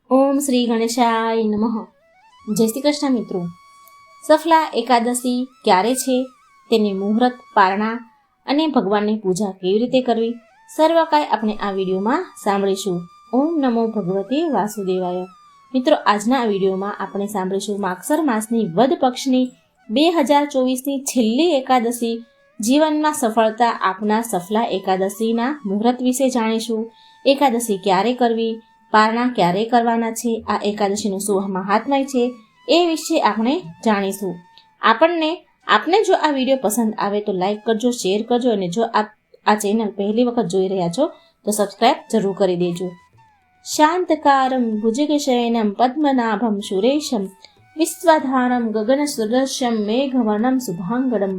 ઓમ શ્રી ગણેશાય નમઃ. જય શ્રી કૃષ્ણ મિત્રો. સફલા એકાદશી ક્યારે છે, તેની મુહૂર્ત, પારણા અને ભગવાનની પૂજા કેવી રીતે કરવી, સર્વ કાંઈ આપણે આ વિડીયોમાં સાંભળીશું. ઓમ નમો ભગવતે વાસુદેવાય. મિત્રો, આજના આ વિડીયોમાં આપણે સાંભળીશું માગસર માસની વદ પક્ષની 2024ની છેલ્લી એકાદશી, જીવનમાં સફળતા આપનાર સફલા એકાદશીના મુહૂર્ત વિશે જાણીશું. એકાદશી ક્યારે કરવી, પારણા ક્યારે કરવાના છે, આ એકાદશીનું શું મહાત્મય છે, એ વિશે આપણે જાણીશું. આપને જો આ વિડીયો પસંદ આવે તો લાઈક કરજો, શેર કરજો, અને જો આપ આ ચેનલ પહેલી વખત જોઈ રહ્યા છો તો સબસ્ક્રાઇબ જરૂર કરી દેજો. શાંતકારમ ભુજગશયનમ પદ્મનાભમ સુરેશમ વિશ્વાધારમ ગગન સુદર્શમ મેઘવર્ણમ શુભાંગડમ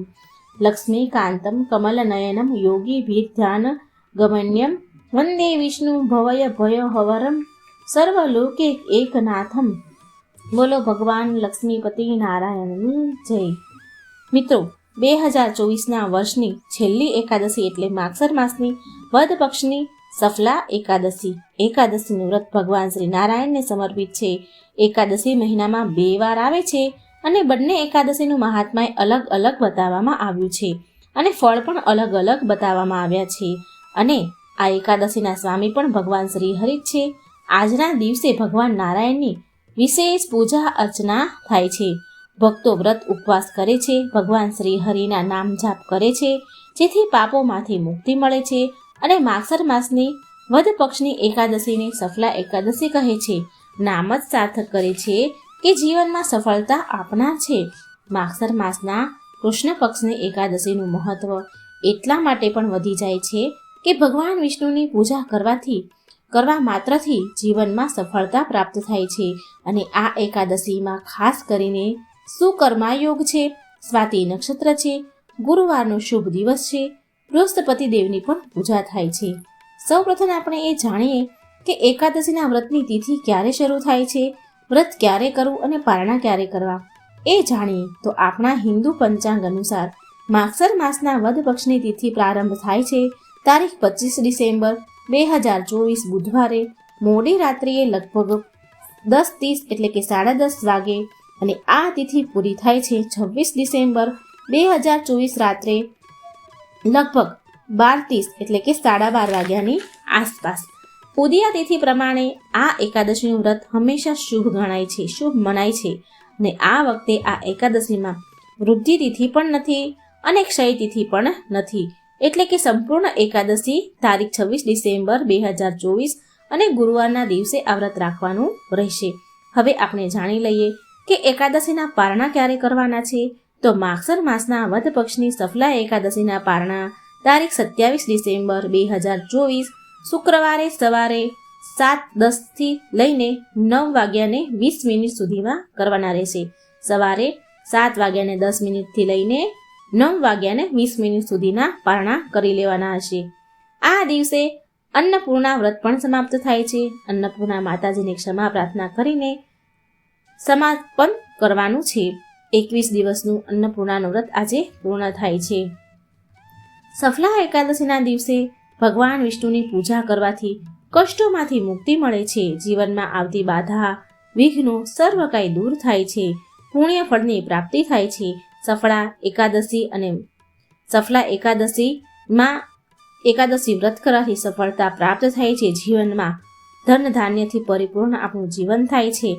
લક્ષ્મીકાંતમ કમલનયનમ યોગી ભીધ્યાન ગમન્યમ વંદે વિષ્ણુ ભવય ભય હવરમ સર્વલોકે એકનાથમ. બોલો ભગવાન લક્ષ્મીપતિ નારાયણની જય. મિત્રો, 2024ના વર્ષની છેલ્લી એકાદશી એટલે માગસર માસની વદ પક્ષની સફલા એકાદશી. એકાદશીનું વ્રત ભગવાન શ્રી નારાયણને સમર્પિત છે. એકાદશી મહિનામાં 2 વાર આવે છે અને બંને એકાદશીનું મહાત્મ્ય અલગ અલગ બતાવવામાં આવ્યું છે અને ફળ પણ અલગ અલગ બતાવવામાં આવ્યા છે. અને આ એકાદશીના સ્વામી પણ ભગવાન શ્રી હરિ છે. આજના દિવસે ભગવાન નારાયણની વિશેષ પૂજા અર્ચના થાય છે. ભક્તો વ્રત ઉપવાસ કરે છે, ભગવાન શ્રી હરિના નામ જાપ કરે છે, જેથી પાપોમાંથી મુક્તિ મળે છે. અને માગસર માસની વદ પક્ષની એકાદશીને સફલા એકાદશી કહે છે. નામ જ સાર્થક કરે છે કે જીવનમાં સફળતા આપનાર છે. માગસર માસના કૃષ્ણ પક્ષની એકાદશીનું મહત્વ એટલા માટે પણ વધી જાય છે કે ભગવાન વિષ્ણુની પૂજા કરવા માત્રથી જીવનમાં સફળતા પ્રાપ્ત થાય છે. અને આ એકાદશીમાં ખાસ કરીને સુકર્મા યોગ છે, સ્વાતિ નક્ષત્ર છે, ગુરુવારનો શુભ દિવસ છે, બૃહસ્પતિ દેવની પણ પૂજા થાય છે. સૌપ્રથમ આપણે એ જાણીએ કે એકાદશીના વ્રતની તિથિ ક્યારે શરૂ થાય છે, વ્રત ક્યારે કરવું અને પારણા ક્યારે કરવા એ જાણીએ તો આપણા હિન્દુ પંચાંગ અનુસાર માગસર માસના વદ પક્ષની તિથિ પ્રારંભ થાય છે તારીખ 25 ડિસેમ્બર 2024 બુધવારે મોડી રાત્રિએ લગભગ 10:30 એટલે કે 10:30 વાગે, અને આ તિથિ પૂરી થાય છે 26 ડિસેમ્બર 2024 રાત્રે લગભગ 12:30 એટલે કે 12:30 વાગ્યાની આસપાસ. ઉદયા તિથિ પ્રમાણે આ એકાદશીનું વ્રત હંમેશા શુભ ગણાય છે, શુભ મનાય છે. અને આ વખતે આ એકાદશીમાં વૃદ્ધિ તિથિ પણ નથી અને ક્ષય તિથિ પણ નથી, એટલે કે સંપૂર્ણ એકાદશી તારીખ 26 ડિસેમ્બર 2024 અને ગુરુવારના દિવસે આ વ્રત રાખવાનું રહેશે. હવે આપણે જાણી લઈએ કે એકાદશીના પારણા ક્યારે કરવાના છે. તો માગસર માસના વદ પક્ષની સફલા એકાદશીના પારણા તારીખ 27 ડિસેમ્બર 2024 શુક્રવારે સવારે 7:10 થી લઈને 9:20 સુધીમાં કરવાના રહેશે. સવારે 7:10 થી લઈને 9:20 સુધીના પારણા કરી લેવાના હશે. આ દિવસે અન્નપૂર્ણા વ્રત પણ સમાપ્ત થાય છે. અન્નપૂર્ણા માતાજીને ક્ષમા પ્રાર્થના કરીને સમાપન કરવાનું છે. 21 દિવસનું અન્નપૂર્ણાનું વ્રત આજે પૂર્ણ થાય છે. સફલા એકાદશીના દિવસે ભગવાન વિષ્ણુની પૂજા કરવાથી કષ્ટોમાંથી મુક્તિ મળે છે. જીવનમાં આવતી બાધા, વિઘ્નો સર્વ કાંઈ દૂર થાય છે. પુણ્ય ફળની પ્રાપ્તિ થાય છે. સફલા એકાદશીમાં એકાદશી વ્રત કરવાથી સફળતા પ્રાપ્ત થાય છે. જીવનમાં ધન ધાન્યથી પરિપૂર્ણ આપણું જીવન થાય છે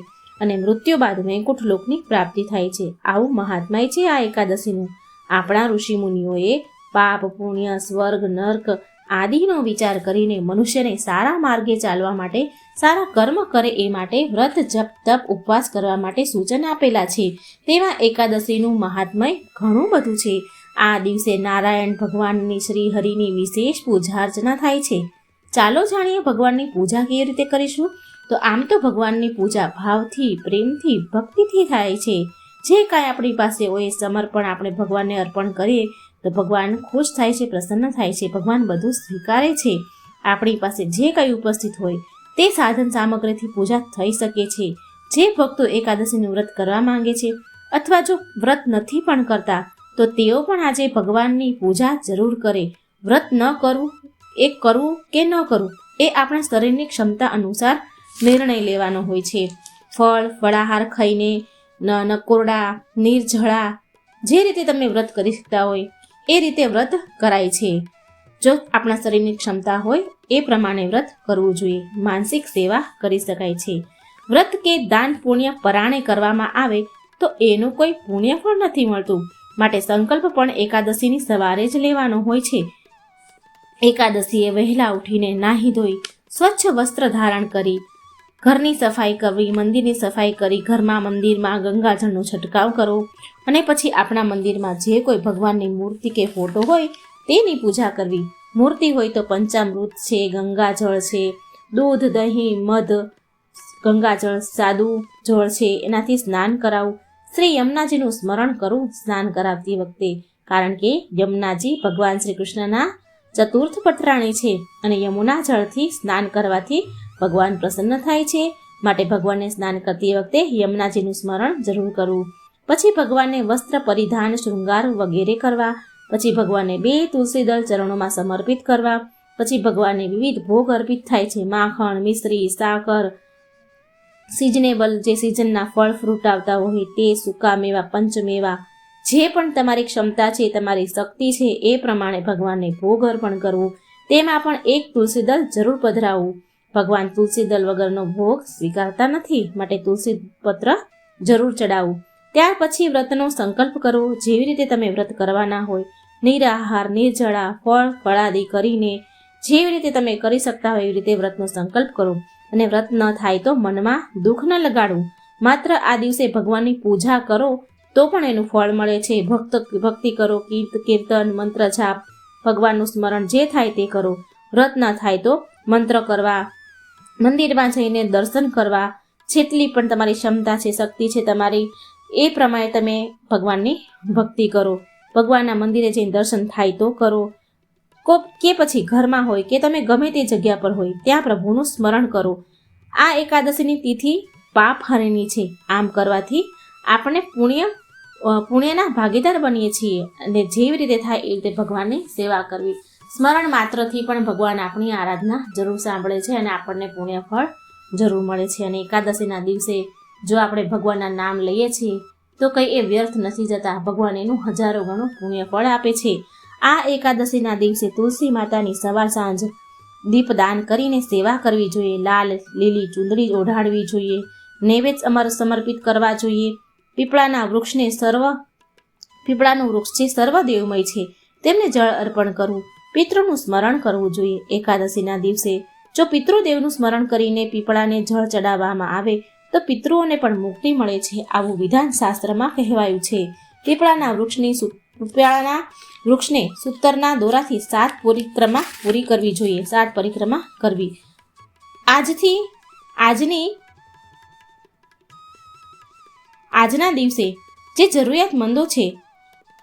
અને મૃત્યુ બાદ વૈકુંઠ લોકની પ્રાપ્તિ થાય છે. આવું મહાત્મ્ય છે આ એકાદશીનું. આપણા ઋષિ મુનિઓએ પાપ, પુણ્ય, સ્વર્ગ, નર્ક આદિનો વિચાર કરીને મનુષ્યને સારા માર્ગે ચાલવા માટે, સારા કર્મ કરે એ માટે વ્રત, જપ, તપ, ઉપવાસ કરવા માટે સૂચન આપેલા છે. તેમાં એકાદશીનું મહાત્મ્ય ઘણું બધું છે. આ દિવસે નારાયણ ભગવાનની શ્રી હરિની વિશેષ પૂજા અર્ચના થાય છે. ચાલો જાણીએ ભગવાનની પૂજા કેવી રીતે કરીશું. તો આમ તો ભગવાનની પૂજા ભાવથી, પ્રેમથી, ભક્તિથી થાય છે. જે કાંઈ આપણી પાસે હોય એ સમર્પણ આપણે ભગવાનને અર્પણ કરીએ તો ભગવાન ખુશ થાય છે, પ્રસન્ન થાય છે. ભગવાન બધું સ્વીકારે છે. આપણી પાસે જે કંઈ ઉપસ્થિત હોય તે સાધન સામગ્રીથી પૂજા થઈ શકે છે. જે ભક્તો એકાદશીનું વ્રત કરવા માંગે છે અથવા જો વ્રત નથી પણ કરતા તો તેઓ પણ આજે ભગવાનની પૂજા જરૂર કરે. વ્રત ન કરવું, એ કરવું કે ન કરવું એ આપણા શરીરની ક્ષમતા અનુસાર નિર્ણય લેવાનો હોય છે. ફળ ફળાહાર ખાઈને નકોરડા નિર્જળા જે રીતે તમે વ્રત કરી શકતા હોય એ રીતે વ્રત કરાય છે. જો આપણા શરીરની ક્ષમતા હોય એ પ્રમાણે વ્રત કરવું જોઈએ. માનસિક સેવા કરી શકાય છે. વ્રત કે દાન પુણ્ય પરાણે કરવામાં આવે તો એનું કોઈ પુણ્ય પણ નથી મળતું. માટે સંકલ્પ પણ એકાદશીની સવારે જ લેવાનો હોય છે. એકાદશીએ વહેલા ઉઠીને નાહી ધોઈ સ્વચ્છ વસ્ત્ર ધારણ કરી ઘરની સફાઈ કરવી, મંદિરની સફાઈ કરી ઘરમાં મંદિરમાં ગંગાજળનો છંટકાવ કરવો અને પછી આપણા મંદિરમાં જે કોઈ ભગવાનની મૂર્તિ કે ફોટો હોય તેની પૂજા કરવી. મૂર્તિ હોય તો પંચામૃત છે, ગંગાજળ છે, દૂધ દહીં મધ ગંગાજળ સાદું જળ છે એનાથી સ્નાન કરાવવું. શ્રી યમુનાજીનું સ્મરણ કરવું સ્નાન કરાવતી વખતે, કારણ કે યમુનાજી ભગવાન શ્રી કૃષ્ણના ચતુર્થ પટરાણી છે અને યમુના જળથી સ્નાન કરવાથી ભગવાન પ્રસન્ન થાય છે. માટે ભગવાનને સ્નાન કરતી વખતે યમુનાજીનું સ્મરણ જરૂર કરવું. પછી ભગવાનને વસ્ત્ર પરિધાન શૃંગાર વગેરે કરવા. પછી ભગવાનને 2 તુલસી દળ ચરણોમાં સમર્પિત કરવા. પછી ભગવાનને વિવિધ ભોગ અર્પિત થાય છે. માખણ, મિશ્રી, સાકર, સિઝનેબલ જે સિઝનના ફળ ફ્રૂટ આવતા હોય તે, સૂકા મેવા, પંચમેવા, જે પણ તમારી ક્ષમતા છે, તમારી શક્તિ છે એ પ્રમાણે ભગવાનને ભોગ અર્પણ કરવું. તેમાં પણ 1 તુલસી દળ જરૂર પધરાવવું. ભગવાન તુલસી દળ વગરનો ભોગ સ્વીકારતા નથી, માટે તુલસી પત્ર જરૂર ચડાવવું. ત્યાર પછી વ્રતનો સંકલ્પ કરવો. જેવી રીતે તમે વ્રત કરવાના હોય નિરાહાર નિર્જળા ફળ ફળાદી કરીને જેવી રીતે તમે કરી શકતા હોય એવી રીતે વ્રતનો સંકલ્પ કરો. અને વ્રત ન થાય તો મનમાં દુઃખ ન લગાડવું. માત્ર આ દિવસે ભગવાનની પૂજા કરો તો પણ એનું ફળ મળે છે. ભક્તિ કરો, કીર્તન મંત્ર જાપ ભગવાનનું સ્મરણ જે થાય તે કરો. વ્રત ન થાય તો મંત્ર કરવા, મંદિરમાં જઈને દર્શન કરવા, જેટલી પણ તમારી ક્ષમતા છે શક્તિ છે તમારી એ પ્રમાણે તમે ભગવાનની ભક્તિ કરો. ભગવાનના મંદિરે જઈને દર્શન થાય તો કરો કે પછી ઘરમાં હોય કે તમે ગમે તે જગ્યા પર હોય ત્યાં પ્રભુનું સ્મરણ કરો. આ એકાદશીની તિથિ પાપ હરણી છે. આમ કરવાથી આપણે પુણ્યના ભાગીદાર બનીએ છીએ. અને જેવી રીતે થાય એ રીતે ભગવાનની સેવા કરવી. સ્મરણ માત્રથી પણ ભગવાન આપણી આરાધના જરૂર સાંભળે છે અને આપણને પુણ્ય ફળ જરૂર મળે છે. અને એકાદશીના દિવસે જો આપણે ભગવાનના નામ લઈએ છીએ તો કંઈ એ વ્યર્થ નથી જતા. ભગવાન એનું હજારો ગણું પુણ્ય ફળ આપે છે. આ એકાદશીના દિવસે તુલસી માતાની સવાર સાંજ દીપદાન કરીને સેવા કરવી જોઈએ. લાલ લીલી ચુંદડી ઓઢાડવી જોઈએ. નૈવેદ્ય સમર્પિત કરવા જોઈએ. પીપળાનું વૃક્ષ છે સર્વ દેવમય છે, તેમને જળ અર્પણ કરવું. પિતૃનું સ્મરણ કરવું જોઈએ. એકાદશીના દિવસે જો પિતૃદેવનું સ્મરણ કરીને પીપળાને જળ ચડાવવામાં આવે તો પિતૃઓને પણ મુક્તિ મળે છે. આવું વિધાન શાસ્ત્રમાં કહેવાયું છે. પીપળાના વૃક્ષને સૂતરના દોરાથી 7 પરિક્રમા પૂરી કરવી જોઈએ. 7 પરિક્રમા કરવી. આજના દિવસે જે જરૂરિયાતમંદો છે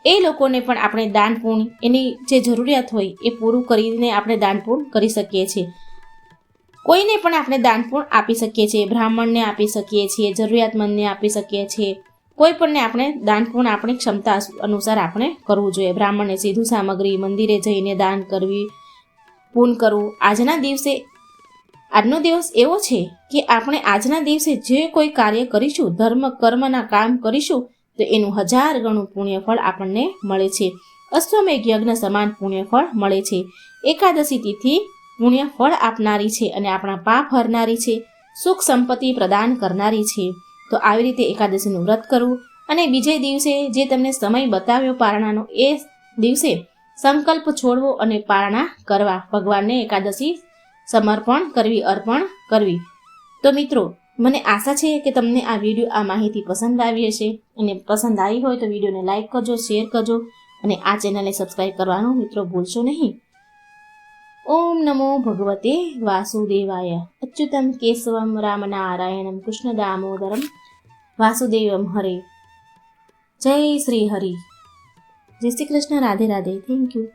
એ લોકોને પણ આપણે દાન પુણ્ય એની જે જરૂરિયાત હોય એ પૂરું કરીને આપણે દાન પુણ્ય કરી શકીએ છીએ. કોઈને પણ આપણે દાન પુણ્ય આપી શકીએ છીએ. બ્રાહ્મણને આપી શકીએ છીએ, જરૂરિયાતમંદને આપી શકીએ છીએ. કોઈ પણને આપણે દાન પુણ્ય આપણી ક્ષમતા અનુસાર આપણે કરવું જોઈએ. બ્રાહ્મણને સીધું સામગ્રી, મંદિરે જઈને દાન કરવી, પુણ્ય કરવું. આજનો દિવસ એવો છે કે આપણે આજના દિવસે જે કોઈ કાર્ય કરીશું, ધર્મ કર્મના કામ કરીશું તો એનું 1000 ગણું પુણ્ય ફળ આપણને મળે છે. અશ્વમેઘ યજ્ઞ સમાન પુણ્ય ફળ મળે છે. એકાદશી તિથિ પુણ્ય ફળ આપનારી છે અને આપણા પાપ હરનારી છે, સુખ સંપત્તિ પ્રદાન કરનારી છે. તો આવી રીતે એકાદશીનું વ્રત કરવું. અને બીજે દિવસે જે તમને સમય બતાવ્યો પારણાનો એ દિવસે સંકલ્પ છોડવો અને પારણા કરવા. ભગવાનને એકાદશી સમર્પણ કરવી, અર્પણ કરવી. તો મિત્રો, મને આશા છે કે તમને આ વિડીયો, આ માહિતી પસંદ આવી હશે. અને પસંદ આવી હોય તો વિડીયોને લાઈક કરજો, શેર કરજો અને આ ચેનલને સબસ્ક્રાઈબ કરવાનું મિત્રો ભૂલશો નહીં. ઓમ નમો ભગવતે વાસુદેવાય. અચ્યુતમ કેશવમ રામ નારાયણમ કૃષ્ણ દામોદરમ વાસુદેવમ હરે. જય શ્રી હરિ. જય શ્રી કૃષ્ણ. રાધે રાધે. Thank you.